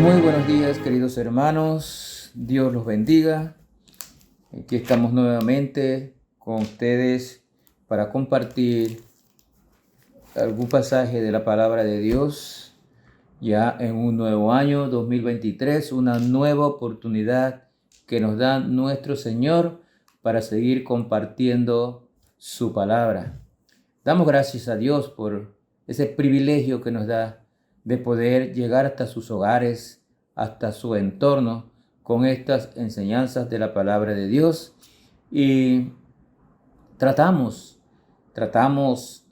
Muy buenos días, queridos hermanos. Dios los bendiga. Aquí estamos nuevamente con ustedes para compartir algún pasaje de la palabra de Dios. Ya en un nuevo año 2023, una nueva oportunidad que nos da nuestro Señor para seguir compartiendo su palabra. Damos gracias a Dios por ese privilegio que nos da de poder llegar hasta sus hogares, hasta su entorno, con estas enseñanzas de la palabra de Dios. Y tratamos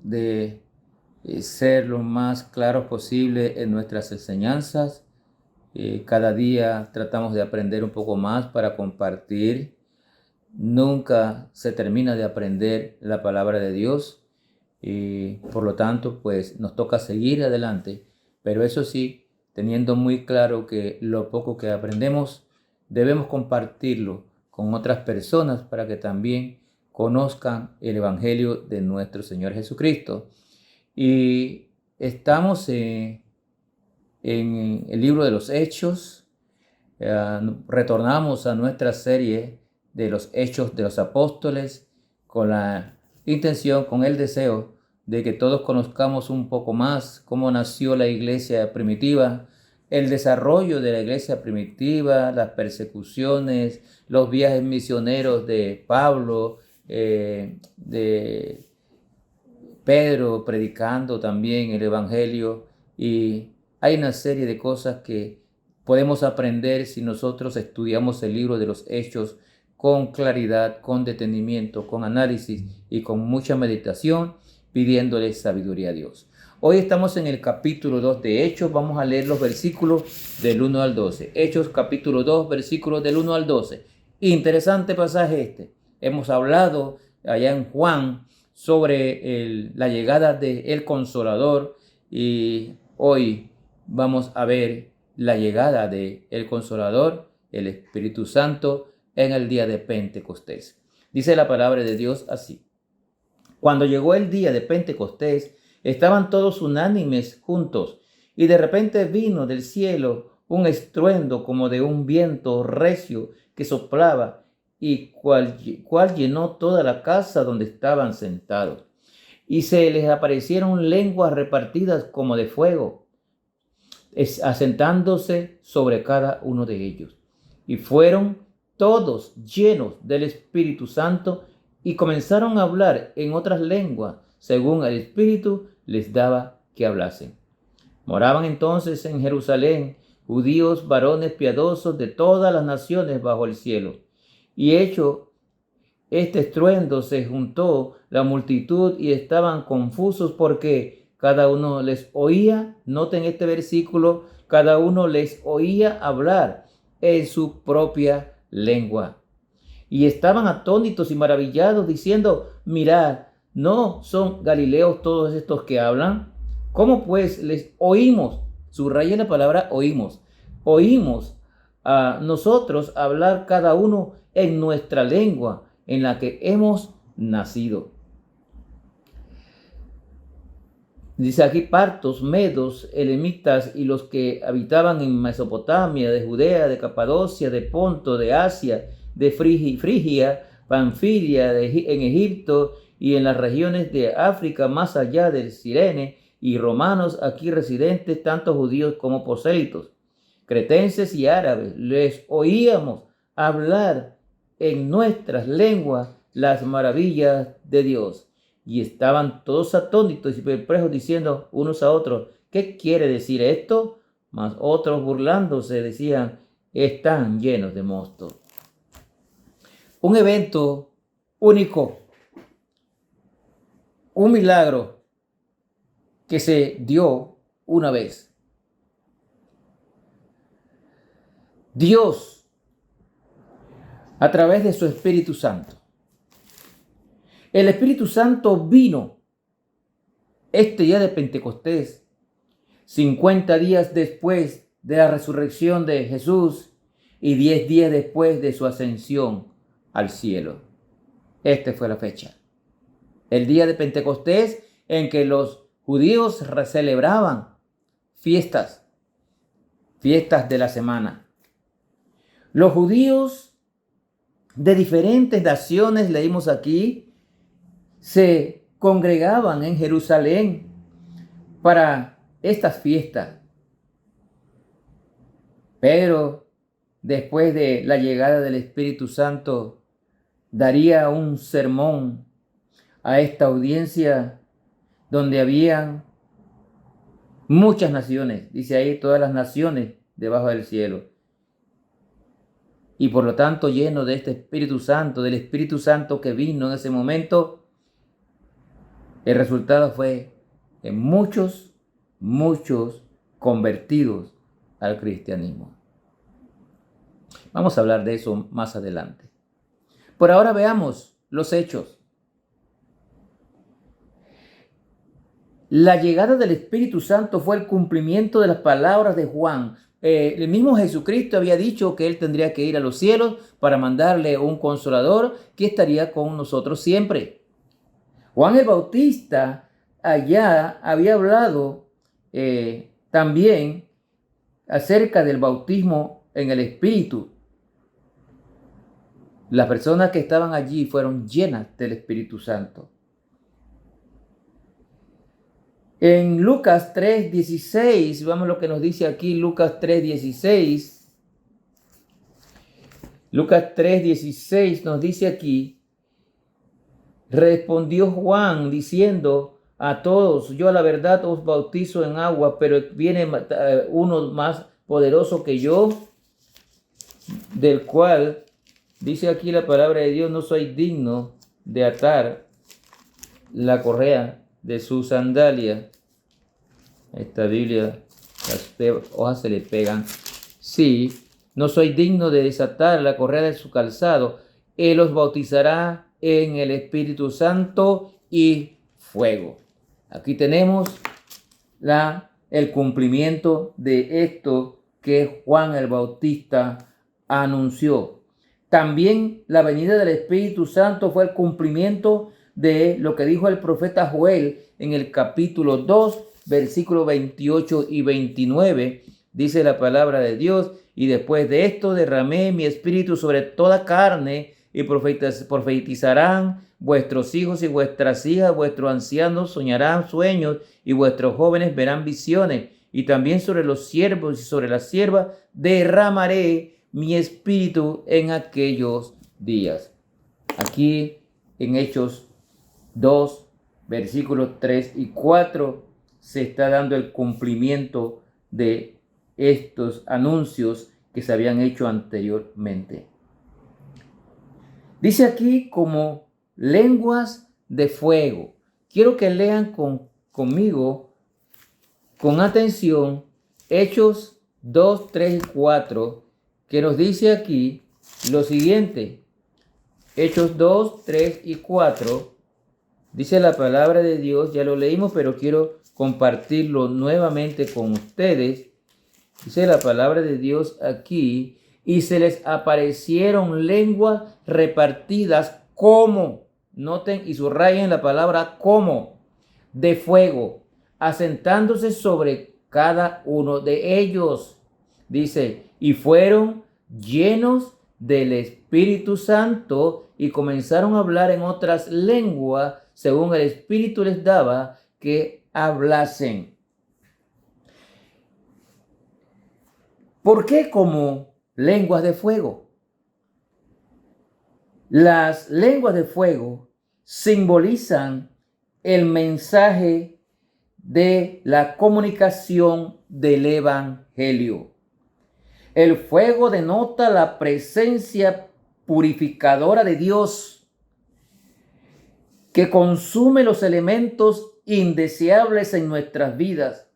de ser lo más claros posible en nuestras enseñanzas. Cada día tratamos de aprender un poco más para compartir. Nunca se termina de aprender la palabra de Dios y por lo tanto pues nos toca seguir adelante, pero eso sí, teniendo muy claro que lo poco que aprendemos debemos compartirlo con otras personas para que también conozcan el Evangelio de nuestro Señor Jesucristo. Y estamos en el libro de los Hechos. Retornamos a nuestra serie de los Hechos de los Apóstoles con la intención, con el deseo de que todos conozcamos un poco más cómo nació la iglesia primitiva, el desarrollo de la iglesia primitiva, las persecuciones, los viajes misioneros de Pablo, de Pedro predicando también el Evangelio, y hay una serie de cosas que podemos aprender si nosotros estudiamos el libro de los Hechos con claridad, con detenimiento, con análisis y con mucha meditación, pidiéndole sabiduría a Dios. Hoy estamos en el capítulo 2 de Hechos. Vamos a leer los versículos del 1 al 12. Hechos capítulo 2, versículos del 1 al 12. Interesante pasaje este. Hemos hablado allá en Juan sobre la llegada del Consolador, y hoy vamos a ver la llegada del Consolador, el Espíritu Santo, en el día de Pentecostés. Dice la palabra de Dios así: Cuando llegó el día de Pentecostés, estaban todos unánimes juntos, y de repente vino del cielo un estruendo como de un viento recio que soplaba, y cual llenó toda la casa donde estaban sentados. Y se les aparecieron lenguas repartidas como de fuego, asentándose sobre cada uno de ellos. Y fueron todos llenos del Espíritu Santo y comenzaron a hablar en otras lenguas, según el Espíritu les daba que hablasen. Moraban entonces en Jerusalén judíos, varones piadosos de todas las naciones bajo el cielo. Y hecho este estruendo, se juntó la multitud y estaban confusos porque cada uno les oía, noten este versículo, cada uno les oía hablar en su propia lengua. Y estaban atónitos y maravillados, diciendo: mirad, ¿no son galileos todos estos que hablan? ¿Cómo pues les oímos? Subraya la palabra oímos. Oímos a nosotros hablar cada uno en nuestra lengua, en la que hemos nacido. Dice aquí: partos, medos, elamitas y los que habitaban en Mesopotamia, de Judea, de Capadocia, de Ponto, de Asia, de Frigia, Panfilia, en Egipto y en las regiones de África más allá del Cirene, y romanos aquí residentes, tanto judíos como prosélitos, cretenses y árabes, les oíamos hablar en nuestras lenguas las maravillas de Dios. Y estaban todos atónitos y perplejos, diciendo unos a otros: ¿qué quiere decir esto? Mas otros, burlándose, decían: están llenos de mosto. Un evento único, un milagro que se dio una vez. Dios, a través de su Espíritu Santo. El Espíritu Santo vino este día de Pentecostés, 50 días después de la resurrección de Jesús y 10 días después de su ascensión al cielo. Esta fue la fecha. El día de Pentecostés, en que los judíos celebraban fiestas. fiestas de la semana. Los judíos de diferentes naciones, leímos aquí, se congregaban en Jerusalén para estas fiestas. Pero después de la llegada del Espíritu Santo, daría un sermón a esta audiencia donde habían muchas naciones, dice ahí, todas las naciones debajo del cielo. Y por lo tanto, lleno de este Espíritu Santo, del Espíritu Santo que vino en ese momento, el resultado fue en muchos convertidos al cristianismo. Vamos a hablar de eso más adelante. Por ahora veamos los hechos. La llegada del Espíritu Santo fue el cumplimiento de las palabras de Juan. El mismo Jesucristo había dicho que Él tendría que ir a los cielos para mandarle un consolador que estaría con nosotros siempre. Juan el Bautista allá había hablado también acerca del bautismo en el Espíritu. Las personas que estaban allí fueron llenas del Espíritu Santo. En Lucas 3:16, vamos a lo que nos dice aquí Lucas 3:16. Lucas 3:16 nos dice aquí: respondió Juan diciendo a todos: yo a la verdad os bautizo en agua, pero viene uno más poderoso que yo, del cual dice aquí la palabra de Dios: no soy digno de atar la correa de su sandalia. Esta Biblia, las hojas se le pegan. Sí, no soy digno de desatar la correa de su calzado. Él os bautizará en el Espíritu Santo y fuego. Aquí tenemos el cumplimiento de esto que Juan el Bautista anunció. También la venida del Espíritu Santo fue el cumplimiento de lo que dijo el profeta Joel en el capítulo 2, versículos 28 y 29. Dice la palabra de Dios: y después de esto derramé mi espíritu sobre toda carne, y profetizarán vuestros hijos y vuestras hijas, vuestros ancianos soñarán sueños, y vuestros jóvenes verán visiones. Y también sobre los siervos y sobre las siervas derramaré mi espíritu en aquellos días. Aquí en Hechos 2, versículos 3 y 4, se está dando el cumplimiento de estos anuncios que se habían hecho anteriormente. Dice aquí como lenguas de fuego. Quiero que lean conmigo con atención Hechos 2, 3 y 4, que nos dice aquí lo siguiente. Hechos 2, 3 y 4, dice la palabra de Dios, ya lo leímos, pero quiero compartirlo nuevamente con ustedes. Dice la palabra de Dios aquí: y se les aparecieron lenguas repartidas como, noten y subrayen la palabra como, de fuego, asentándose sobre cada uno de ellos. Dice: y fueron llenos del Espíritu Santo y comenzaron a hablar en otras lenguas según el Espíritu les daba que hablasen. ¿Por qué como lenguas de fuego? Las lenguas de fuego simbolizan el mensaje de la comunicación del Evangelio. El fuego denota la presencia purificadora de Dios, que consume los elementos indeseables en nuestras vidas,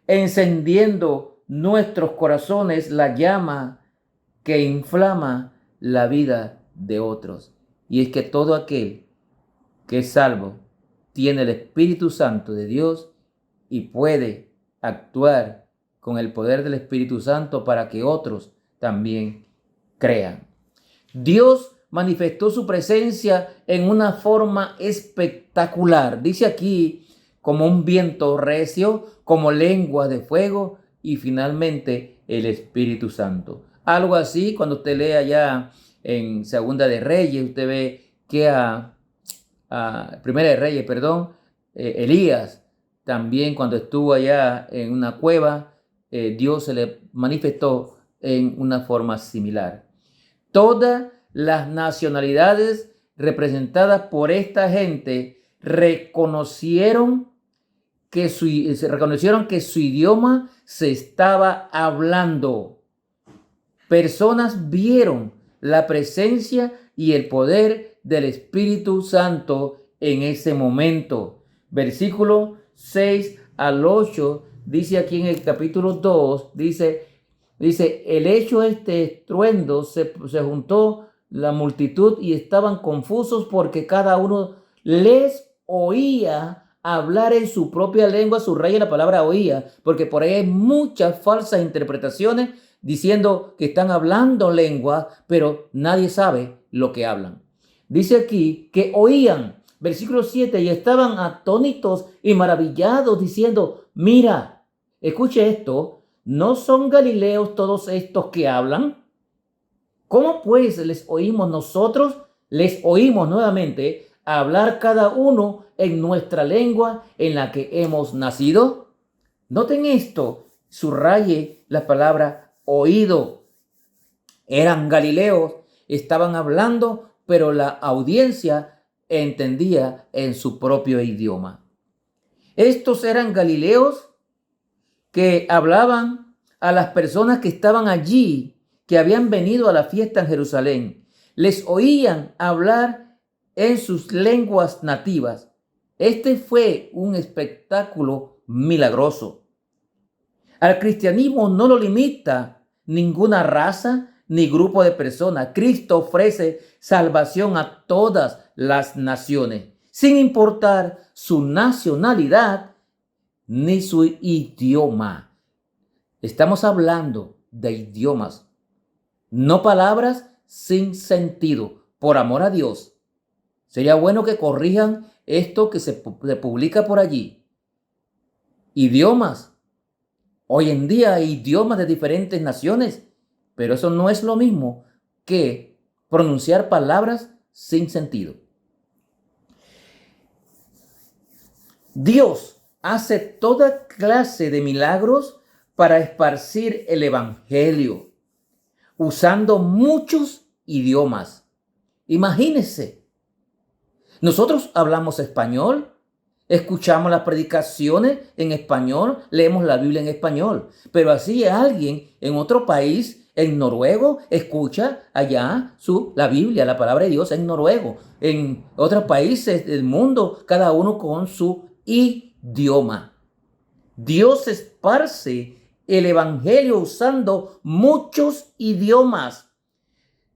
encendiendo nuestros corazones la llama que inflama la vida de otros. Y es que todo aquel que es salvo tiene el Espíritu Santo de Dios y puede actuar con el poder del Espíritu Santo para que otros también crean. Dios manifestó su presencia en una forma espectacular. Dice aquí, como un viento recio, como lenguas de fuego, y finalmente el Espíritu Santo. Algo así, cuando usted lee allá en Segunda de Reyes, usted ve que Primera de Reyes, perdón, Elías también cuando estuvo allá en una cueva, Dios se le manifestó en una forma similar. Todas las nacionalidades representadas por esta gente reconocieron que su idioma se estaba hablando. Personas vieron la presencia y el poder del Espíritu Santo en ese momento. Versículo 6 al 8 dice aquí en el capítulo 2, dice, el hecho estruendo se juntó la multitud y estaban confusos porque cada uno les oía hablar en su propia lengua. Subraya la palabra oía, porque por ahí hay muchas falsas interpretaciones diciendo que están hablando lengua, pero nadie sabe lo que hablan. Dice aquí que oían, versículo 7, y estaban atónitos y maravillados diciendo, mira, escuche esto, ¿no son galileos todos estos que hablan? ¿Cómo pues les oímos nosotros? Les oímos nuevamente hablar cada uno en nuestra lengua en la que hemos nacido. Noten esto, subraye la palabra oído. Eran galileos, estaban hablando, pero la audiencia entendía en su propio idioma. Estos eran galileos que hablaban a las personas que estaban allí, que habían venido a la fiesta en Jerusalén. Les oían hablar en sus lenguas nativas. Este fue un espectáculo milagroso. Al cristianismo no lo limita ninguna raza ni grupo de personas. Cristo ofrece salvación a todas las naciones, sin importar su nacionalidad ni su idioma. Estamos hablando de idiomas, no palabras sin sentido, por amor a Dios. Sería bueno que corrijan esto que se publica por allí. Idiomas. Hoy en día hay idiomas de diferentes naciones, pero eso no es lo mismo que pronunciar palabras sin sentido. Dios hace toda clase de milagros para esparcir el evangelio, usando muchos idiomas. Imagínense, nosotros hablamos español, escuchamos las predicaciones en español, leemos la Biblia en español, pero así alguien en otro país, en noruego, escucha allá la Biblia, la palabra de Dios en noruego. En otros países del mundo, cada uno con su idioma. Dios esparce el evangelio usando muchos idiomas.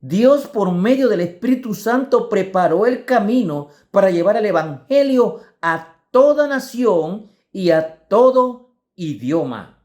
Dios, por medio del Espíritu Santo, preparó el camino para llevar el evangelio a toda nación y a todo idioma.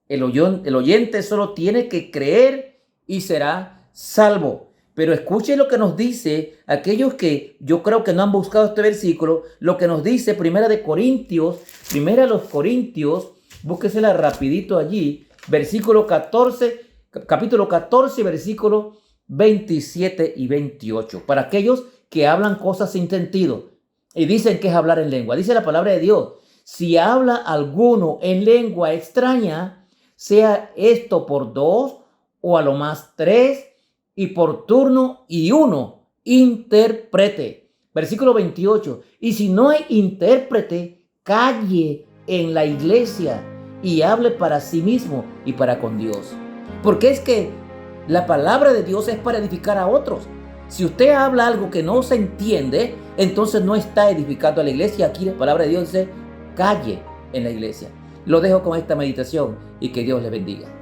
El oyente solo tiene que creer y será salvo. Pero escuche lo que nos dice aquellos que yo creo que no han buscado este versículo, lo que nos dice Primera de Corintios, Primera de los Corintios, búsquesela rapidito allí, versículo 14, capítulo 14, versículo 27 y 28. Para aquellos que hablan cosas sin sentido y dicen que es hablar en lengua. Dice la palabra de Dios, si habla alguno en lengua extraña, sea esto por 2 o a lo más 3, y por turno y uno intérprete. Versículo 28. Y si no hay intérprete, calle en la iglesia y hable para sí mismo y para con Dios. Porque es que la palabra de Dios es para edificar a otros. Si usted habla algo que no se entiende, entonces no está edificando a la iglesia. Aquí la palabra de Dios dice, calle en la iglesia. Lo dejo con esta meditación y que Dios le bendiga.